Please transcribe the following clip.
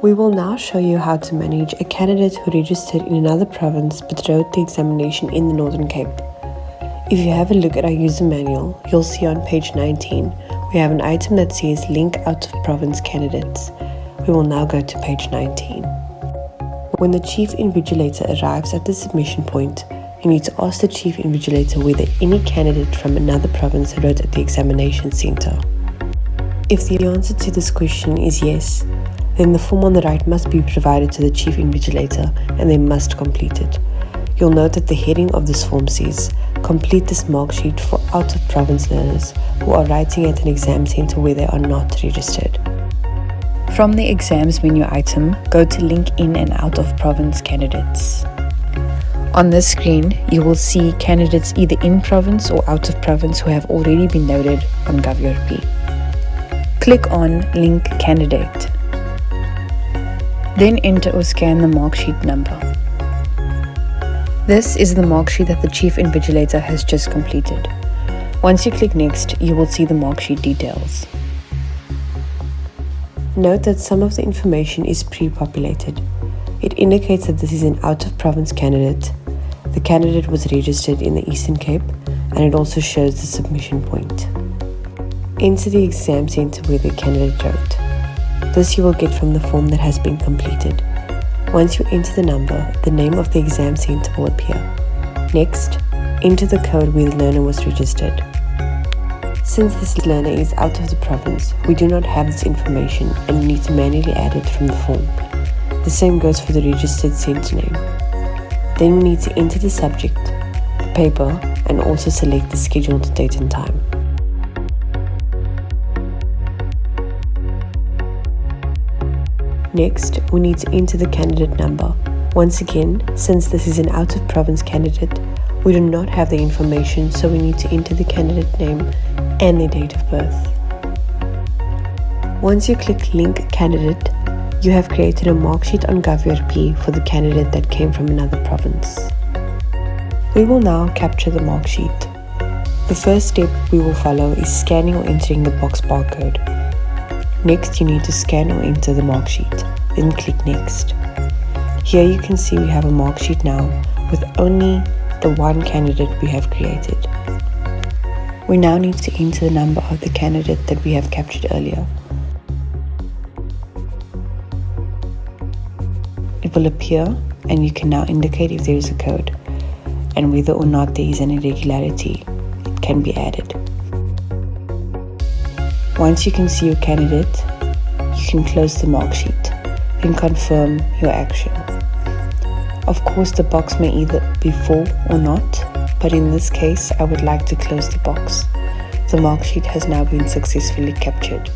We will now show you how to manage a candidate who registered in another province but wrote the examination in the Northern Cape. If you have a look at our user manual, you'll see on page 19 we have an item that says Link Out of Province Candidates. We will now go to page 19. When the Chief Invigilator arrives at the submission point, you need to ask the Chief Invigilator whether any candidate from another province wrote at the examination centre. If the answer to this question is yes, then the form on the right must be provided to the Chief Invigilator and they must complete it. You'll note that the heading of this form says, complete this mark sheet for out-of-province learners who are writing at an exam centre where they are not registered. From the exams menu item, go to Link In and Out of Province Candidates. On this screen, you will see candidates either in province or out of province who have already been loaded on GovERP. Click on Link Candidate. Then enter or scan the mark sheet number. This is the mark sheet that the Chief Invigilator has just completed. Once you click Next, you will see the mark sheet details. Note that some of the information is pre-populated. It indicates that this is an out-of-province candidate. The candidate was registered in the Eastern Cape, and it also shows the submission point. Enter the exam centre where the candidate wrote. This you will get from the form that has been completed. Once you enter the number, the name of the exam centre will appear. Next, enter the code where the learner was registered. Since this learner is out of the province, we do not have this information and we need to manually add it from the form. The same goes for the registered centre name. Then we need to enter the subject, the paper, and also select the scheduled date and time. Next, we need to enter the candidate number. Once again, since this is an out-of-province candidate, we do not have the information, so we need to enter the candidate name and their date of birth. Once you click Link Candidate, you have created a mark sheet on GovERP for the candidate that came from another province. We will now capture the mark sheet. The first step we will follow is scanning or entering the box barcode. Next, you need to scan or enter the mark sheet, then click Next. Here you can see we have a mark sheet now with only the one candidate we have created. We now need to enter the number of the candidate that we have captured earlier. It will appear and you can now indicate if there is a code and whether or not there is an irregularity. It can be added. Once you can see your candidate, you can close the mark sheet, then confirm your action. Of course, the box may either be full or not, but in this case, I would like to close the box. The mark sheet has now been successfully captured.